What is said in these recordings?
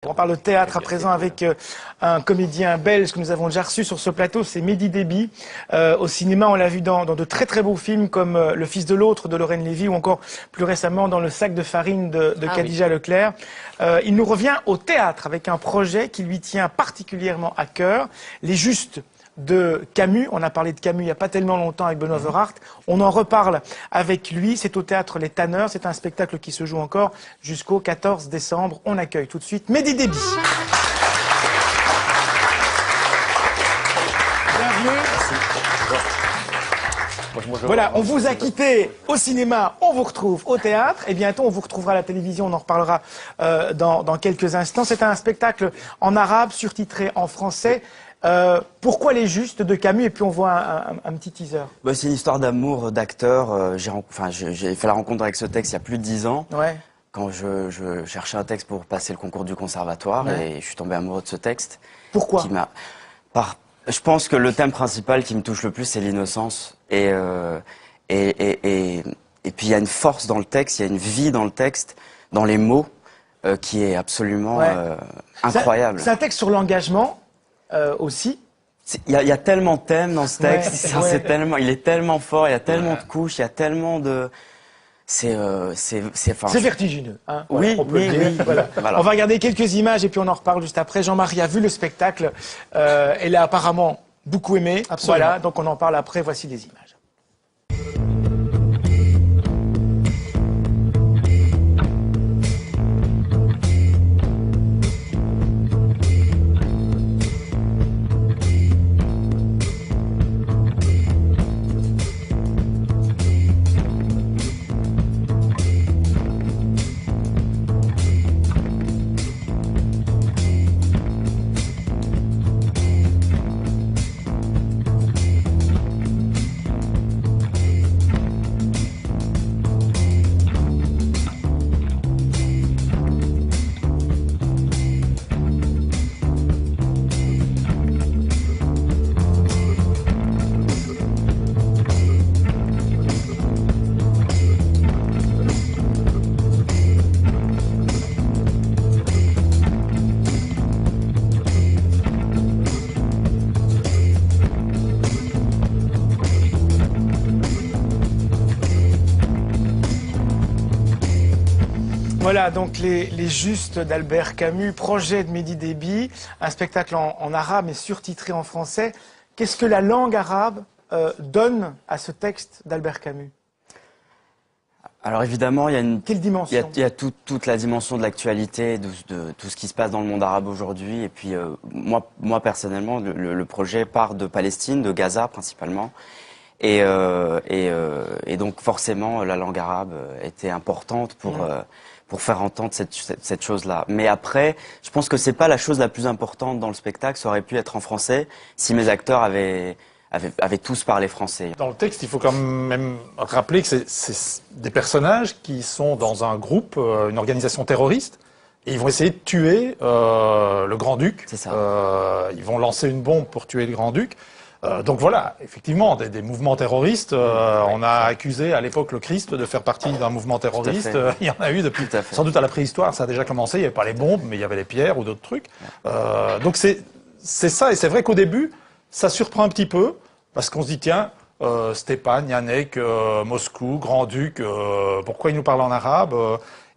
On parle de théâtre à présent avec un comédien belge que nous avons déjà reçu sur ce plateau, c'est Mehdi Déby. Au cinéma, on l'a vu dans de très très beaux films comme Le Fils de l'autre de Lorraine Lévy ou encore plus récemment dans Le sac de farine de Khadija Leclerc. Il nous revient au théâtre avec un projet qui lui tient particulièrement à cœur, Les Justes de Camus. On a parlé de Camus il n'y a pas tellement longtemps avec Benoît Verhaert. On en reparle avec lui. C'est au théâtre Les Tanneurs. C'est un spectacle qui se joue encore jusqu'au 14 décembre. On accueille tout de suite Mehdi Déby. Bienvenue. Bonjour. Voilà, on vous a quitté au cinéma, on vous retrouve au théâtre et bientôt on vous retrouvera à la télévision, on en reparlera dans quelques instants. C'est un spectacle en arabe, surtitré en français. Pourquoi Les Justes de Camus? Et puis on voit un petit teaser. Bah, c'est une histoire d'amour d'acteur. J'ai fait la rencontre avec ce texte il y a plus de 10 ans. Ouais. Quand je cherchais un texte pour passer le concours du conservatoire et je suis tombé amoureux de ce texte. Pourquoi? Je pense que le thème principal qui me touche le plus, c'est l'innocence. Et puis il y a une force dans le texte, il y a une vie dans le texte, dans les mots, qui est absolument incroyable. C'est un texte sur l'engagement aussi. Il y a tellement de thèmes dans ce texte, il est tellement fort, il y a tellement de couches, il y a tellement de... C'est vertigineux. Hein, oui, on peut le dire. Voilà. On va regarder quelques images et puis on en reparle juste après. Jean-Marie a vu le spectacle. Elle a apparemment beaucoup aimé. Absolument. Voilà, donc on en parle après. Voici des images. Voilà, donc les Justes d'Albert Camus, projet de Mehdi Déby, un spectacle en arabe et surtitré en français. Qu'est-ce que la langue arabe donne à ce texte d'Albert Camus? Alors évidemment, il y a une... Quelle dimension? Il y a toute la dimension de l'actualité, de tout ce qui se passe dans le monde arabe aujourd'hui. Et puis moi personnellement, le projet part de Palestine, de Gaza principalement. Et donc forcément, la langue arabe était importante pour faire entendre cette chose-là. Mais après, je pense que c'est pas la chose la plus importante dans le spectacle. Ça aurait pu être en français si mes acteurs avaient tous parlé français. Dans le texte, il faut quand même rappeler que c'est des personnages qui sont dans un groupe, une organisation terroriste, et ils vont essayer de tuer le Grand-Duc. C'est ça. Ils vont lancer une bombe pour tuer le Grand-Duc. Donc voilà, effectivement, des mouvements terroristes. On a accusé à l'époque le Christ de faire partie d'un mouvement terroriste. Il y en a eu depuis, sans doute à la préhistoire, ça a déjà commencé. Il n'y avait pas les bombes, mais il y avait les pierres ou d'autres trucs. Donc c'est ça, et c'est vrai qu'au début, ça surprend un petit peu, parce qu'on se dit, tiens, Stéphane, Yannick, Moscou, Grand-Duc, pourquoi ils nous parlent en arabe?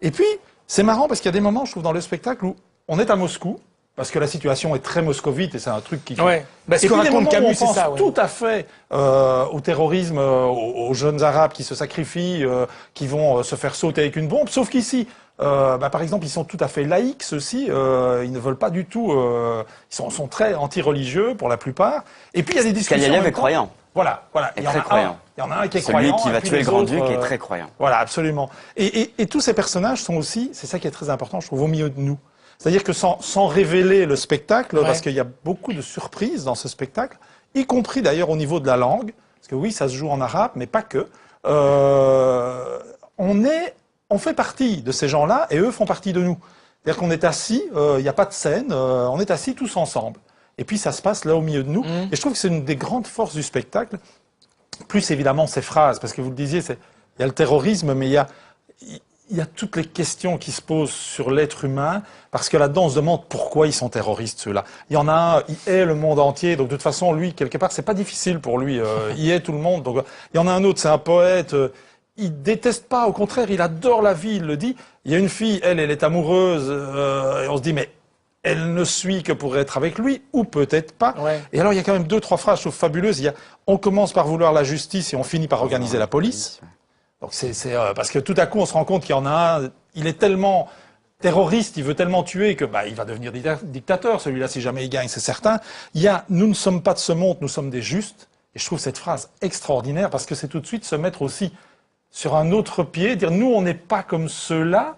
Et puis, c'est marrant, parce qu'il y a des moments, je trouve, dans le spectacle où on est à Moscou, parce que la situation est très moscovite et c'est un truc qui... Ouais. Bah, ce et que puis raconte Camus, c'est ça. Tout à fait au terrorisme, aux jeunes Arabes qui se sacrifient, qui vont se faire sauter avec une bombe. Sauf qu'ici, par exemple, ils sont tout à fait laïcs, ceux-ci. Ils ne veulent pas du tout... ils sont très anti-religieux pour la plupart. Et puis il y a des discussions... Kalialev est croyant. Voilà. Il y en a un qui est croyant. Celui qui va tuer le Grand-Duc est très croyant. Voilà, absolument. Et tous ces personnages sont aussi, c'est ça qui est très important, je trouve, au milieu de nous. C'est-à-dire que sans révéler le spectacle, parce qu'il y a beaucoup de surprises dans ce spectacle, y compris d'ailleurs au niveau de la langue, parce que oui, ça se joue en arabe, mais pas que. On fait partie de ces gens-là et eux font partie de nous. C'est-à-dire qu'on est assis, il n'y a pas de scène, on est assis tous ensemble. Et puis ça se passe là au milieu de nous. Et je trouve que c'est une des grandes forces du spectacle. Plus évidemment ces phrases, parce que vous le disiez, il y a le terrorisme, mais il il y a toutes les questions qui se posent sur l'être humain, parce que là-dedans, on se demande pourquoi ils sont terroristes, ceux-là. Il y en a un, il hait le monde entier, donc de toute façon, lui, quelque part, c'est pas difficile pour lui. Il hait tout le monde. Donc, il y en a un autre, c'est un poète. Il déteste pas, au contraire, il adore la vie, il le dit. Il y a une fille, elle est amoureuse, et on se dit, mais elle ne suit que pour être avec lui, ou peut-être pas. Ouais. Et alors, il y a quand même 2-3 phrases, je trouve fabuleuses. Il y a, on commence par vouloir la justice et on finit par organiser la police. Donc parce que tout à coup, on se rend compte qu'il y en a un, il est tellement terroriste, il veut tellement tuer que il va devenir dictateur, celui-là, si jamais il gagne, c'est certain. Il y a, nous ne sommes pas de ce monde, nous sommes des justes. Et je trouve cette phrase extraordinaire, parce que c'est tout de suite se mettre aussi sur un autre pied, dire nous, on n'est pas comme ceux-là.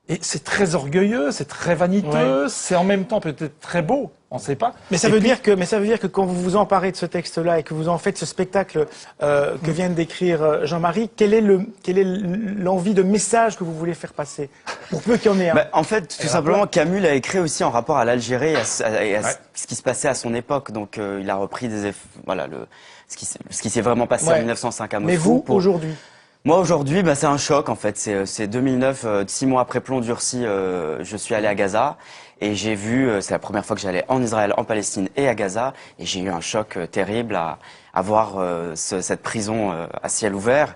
Et c'est très orgueilleux, c'est très vaniteux, c'est en même temps peut-être très beau, on ne sait pas. Mais ça veut dire que quand vous vous emparez de ce texte-là et que vous en faites ce spectacle que vient de décrire Jean-Marie, quelle est l'envie de message que vous voulez faire passer, pour peu qu'il y en ait un? En fait, tout simplement, Camus l'a écrit aussi en rapport à l'Algérie et à ce qui se passait à son époque. Donc, il a repris ce qui s'est vraiment passé en 1905 à Moscou. Mais vous, aujourd'hui? Moi aujourd'hui, c'est un choc en fait. C'est 2009, 6 mois après plomb durci, je suis allé à Gaza et j'ai vu, c'est la première fois que j'allais en Israël, en Palestine et à Gaza, et j'ai eu un choc terrible à voir cette prison à ciel ouvert.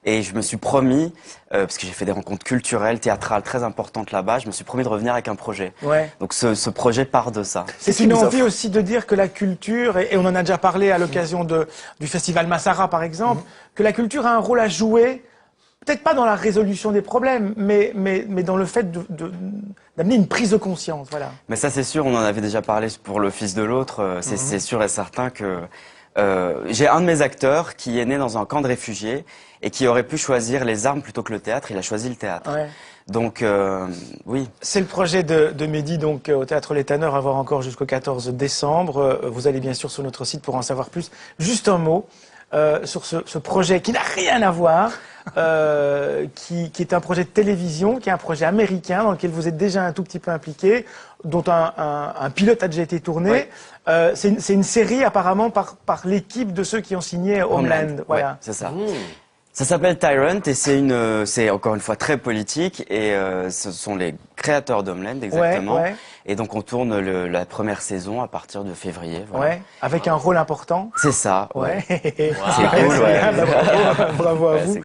Et je me suis promis, parce que j'ai fait des rencontres culturelles, théâtrales très importantes là-bas, je me suis promis de revenir avec un projet. Ouais. Donc ce projet part de ça. C'est une envie aussi de dire que la culture, et on en a déjà parlé à l'occasion du festival Massara par exemple, que la culture a un rôle à jouer, peut-être pas dans la résolution des problèmes, mais dans le fait d'amener une prise de conscience, voilà. Mais ça c'est sûr, on en avait déjà parlé pour Le Fils de l'autre, c'est sûr et certain que j'ai un de mes acteurs qui est né dans un camp de réfugiés et qui aurait pu choisir les armes plutôt que le théâtre, il a choisi le théâtre. Ouais. Donc oui. C'est le projet de Mehdi, donc au Théâtre Les Tanneurs, à voir encore jusqu'au 14 décembre. Vous allez bien sûr sur notre site pour en savoir plus. Juste un mot sur ce projet qui n'a rien à voir, qui est un projet de télévision, qui est un projet américain dans lequel vous êtes déjà un tout petit peu impliqué, dont un pilote a déjà été tourné. Ouais. C'est une série apparemment par l'équipe de ceux qui ont signé Homeland. Voilà. Ouais, c'est ça. Ça s'appelle Tyrant et c'est encore une fois très politique et ce sont les créateurs d'Homeland exactement. Ouais. Et donc on tourne la première saison à partir de février. Voilà. Ouais, avec un rôle important. C'est ça. Ouais. C'est cool. Bravo à vous.